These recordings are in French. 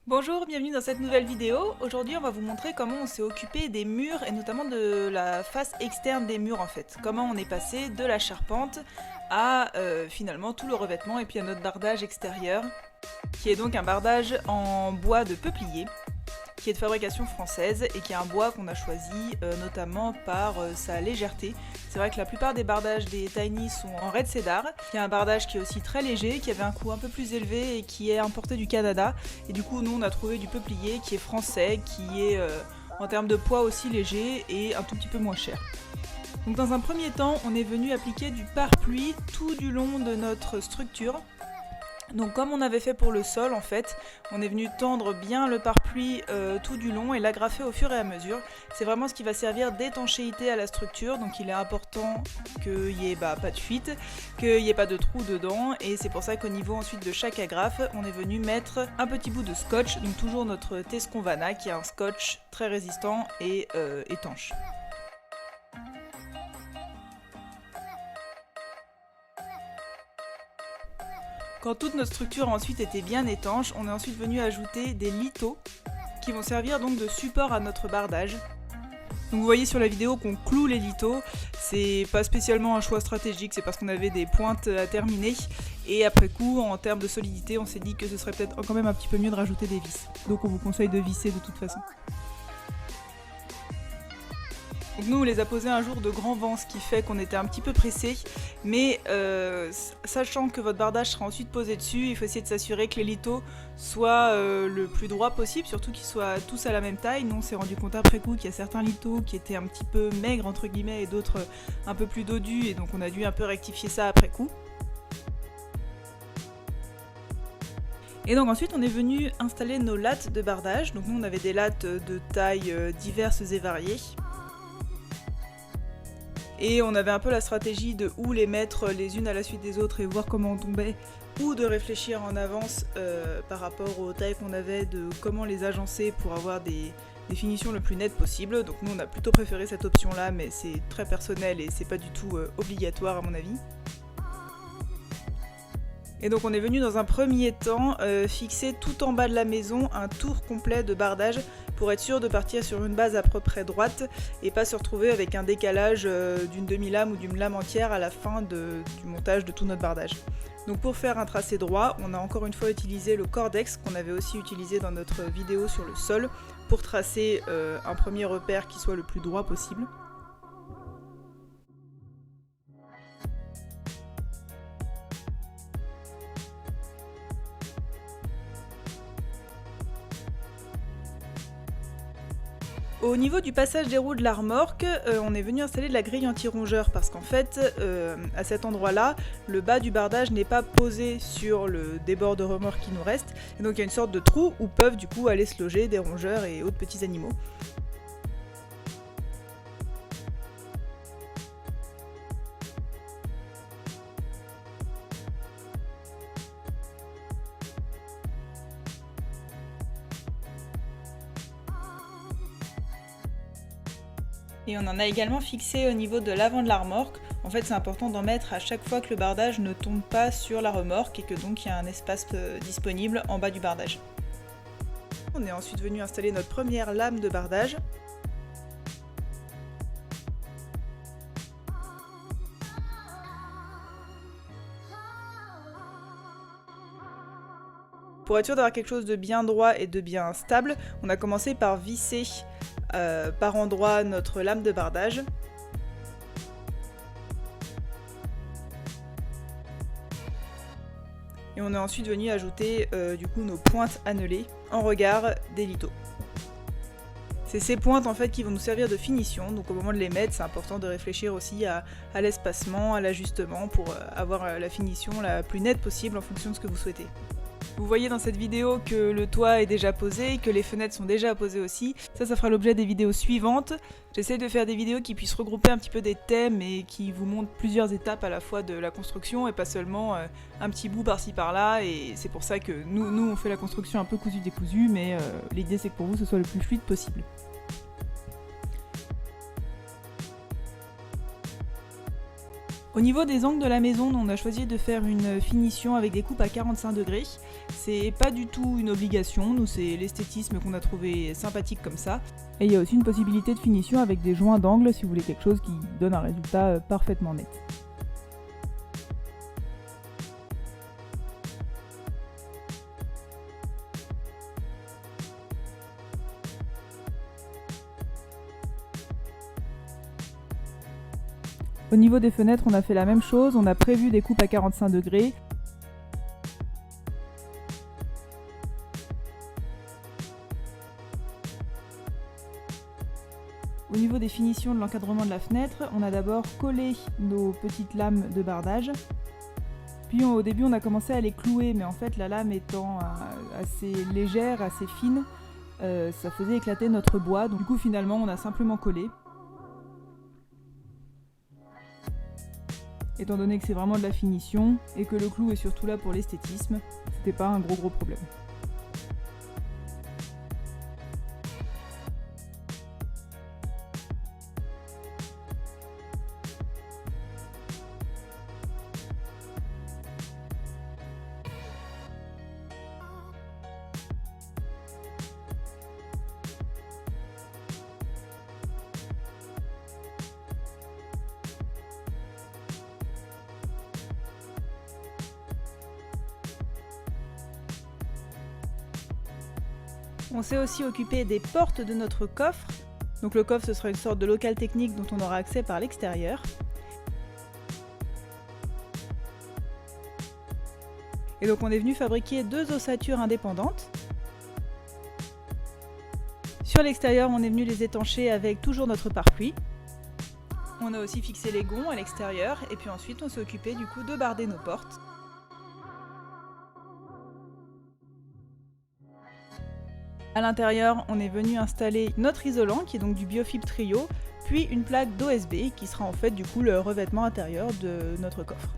Bonjour, bienvenue dans cette nouvelle vidéo. Aujourd'hui, on va vous montrer comment on s'est occupé des murs et notamment de la face externe des murs en fait. Comment on est passé de la charpente à finalement tout le revêtement et puis à notre bardage extérieur, qui est donc un bardage en bois de peuplier, qui est de fabrication française et qui est un bois qu'on a choisi notamment par sa légèreté. C'est vrai que la plupart des bardages des Tiny sont en red cedar, qui est un bardage qui est aussi très léger, qui avait un coût un peu plus élevé et qui est importé du Canada. Et du coup, nous, on a trouvé du peuplier qui est français, qui est en termes de poids aussi léger et un tout petit peu moins cher. Donc dans un premier temps, on est venu appliquer du pare-pluie tout du long de notre structure. Donc comme on avait fait pour le sol en fait, on est venu tendre bien le pare-pluie tout du long et l'agrafer au fur et à mesure. C'est vraiment ce qui va servir d'étanchéité à la structure, donc il est important qu'il n'y ait pas de fuite, qu'il n'y ait pas de trou dedans, et c'est pour ça qu'au niveau ensuite de chaque agrafe, on est venu mettre un petit bout de scotch, donc toujours notre Tesconvana qui est un scotch très résistant et étanche. Quand toute notre structure ensuite était bien étanche, on est ensuite venu ajouter des lithos qui vont servir donc de support à notre bardage. Donc vous voyez sur la vidéo qu'on cloue les lithos, c'est pas spécialement un choix stratégique, c'est parce qu'on avait des pointes à terminer et après coup en termes de solidité on s'est dit que ce serait peut-être quand même un petit peu mieux de rajouter des vis. Donc on vous conseille de visser de toute façon. Donc nous on les a posés un jour de grand vent, ce qui fait qu'on était un petit peu pressés, mais sachant que votre bardage sera ensuite posé dessus, il faut essayer de s'assurer que les lithos soient le plus droit possible, surtout qu'ils soient tous à la même taille. Nous on s'est rendu compte après coup qu'il y a certains lithos qui étaient un petit peu maigres entre guillemets et d'autres un peu plus dodus, et donc on a dû un peu rectifier ça après coup. Et donc ensuite on est venu installer nos lattes de bardage. Donc nous on avait des lattes de tailles diverses et variées. Et on avait un peu la stratégie de où les mettre les unes à la suite des autres et voir comment on tombait, ou de réfléchir en avance par rapport aux tailles qu'on avait, de comment les agencer pour avoir des finitions le plus nettes possible. Donc nous on a plutôt préféré cette option là, mais c'est très personnel et c'est pas du tout obligatoire à mon avis. Et donc on est venu dans un premier temps fixer tout en bas de la maison un tour complet de bardage pour être sûr de partir sur une base à peu près droite et pas se retrouver avec un décalage d'une demi-lame ou d'une lame entière à la fin du montage de tout notre bardage. Donc pour faire un tracé droit, on a encore une fois utilisé le Cordex qu'on avait aussi utilisé dans notre vidéo sur le sol pour tracer un premier repère qui soit le plus droit possible. Au niveau du passage des roues de la remorque, on est venu installer de la grille anti-rongeur parce qu'en fait, à cet endroit-là, le bas du bardage n'est pas posé sur le débord de remorque qui nous reste, et donc il y a une sorte de trou où peuvent du coup aller se loger des rongeurs et autres petits animaux. Et on en a également fixé au niveau de l'avant de la remorque. En fait, c'est important d'en mettre à chaque fois que le bardage ne tombe pas sur la remorque et que donc il y a un espace disponible en bas du bardage. On est ensuite venu installer notre première lame de bardage. Pour être sûr d'avoir quelque chose de bien droit et de bien stable, on a commencé par visser par endroit notre lame de bardage. Et on est ensuite venu ajouter du coup nos pointes annelées en regard des lithos. C'est ces pointes en fait qui vont nous servir de finition, donc au moment de les mettre, c'est important de réfléchir aussi à l'espacement, à l'ajustement pour avoir la finition la plus nette possible en fonction de ce que vous souhaitez. Vous voyez dans cette vidéo que le toit est déjà posé, que les fenêtres sont déjà posées aussi. Ça fera l'objet des vidéos suivantes. J'essaie de faire des vidéos qui puissent regrouper un petit peu des thèmes et qui vous montrent plusieurs étapes à la fois de la construction et pas seulement un petit bout par-ci par-là. Et c'est pour ça que nous on fait la construction un peu cousu décousu, mais l'idée c'est que pour vous ce soit le plus fluide possible. Au niveau des angles de la maison, on a choisi de faire une finition avec des coupes à 45 degrés. C'est pas du tout une obligation, nous c'est l'esthétisme qu'on a trouvé sympathique comme ça. Et il y a aussi une possibilité de finition avec des joints d'angle si vous voulez quelque chose qui donne un résultat parfaitement net. Au niveau des fenêtres, on a fait la même chose, on a prévu des coupes à 45 degrés. Au niveau des finitions de l'encadrement de la fenêtre, on a d'abord collé nos petites lames de bardage. Puis au début on a commencé à les clouer, mais en fait la lame étant assez légère, assez fine, ça faisait éclater notre bois. Donc du coup finalement on a simplement collé. Étant donné que c'est vraiment de la finition et que le clou est surtout là pour l'esthétisme, c'était pas un gros problème. On s'est aussi occupé des portes de notre coffre. Donc le coffre, ce sera une sorte de local technique dont on aura accès par l'extérieur. Et donc on est venu fabriquer 2 ossatures indépendantes. Sur l'extérieur, on est venu les étancher avec toujours notre pare-pluie. On a aussi fixé les gonds à l'extérieur et puis ensuite on s'est occupé du coup de barder nos portes. À l'intérieur, on est venu installer notre isolant qui est donc du Biofib Trio, puis une plaque d'OSB qui sera en fait du coup le revêtement intérieur de notre coffre.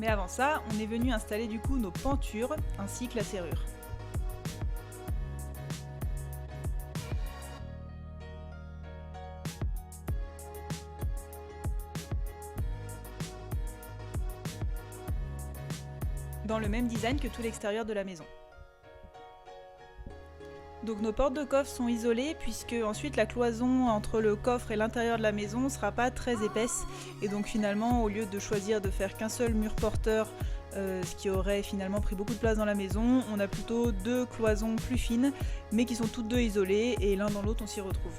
Mais avant ça, on est venu installer du coup nos pentures ainsi que la serrure. Dans le même design que tout l'extérieur de la maison. Donc nos portes de coffre sont isolées puisque ensuite la cloison entre le coffre et l'intérieur de la maison ne sera pas très épaisse et donc finalement au lieu de choisir de faire qu'un seul mur porteur, ce qui aurait finalement pris beaucoup de place dans la maison, on a plutôt 2 cloisons plus fines mais qui sont toutes 2 isolées et l'un dans l'autre on s'y retrouve.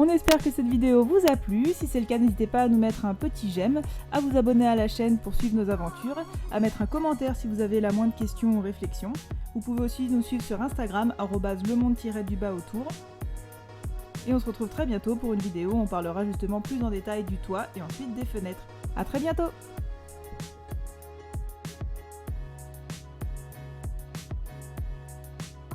On espère que cette vidéo vous a plu, si c'est le cas n'hésitez pas à nous mettre un petit j'aime, à vous abonner à la chaîne pour suivre nos aventures, à mettre un commentaire si vous avez la moindre question ou réflexion. Vous pouvez aussi nous suivre sur Instagram @lemonde-autour. Et on se retrouve très bientôt pour une vidéo où on parlera justement plus en détail du toit et ensuite des fenêtres. A très bientôt!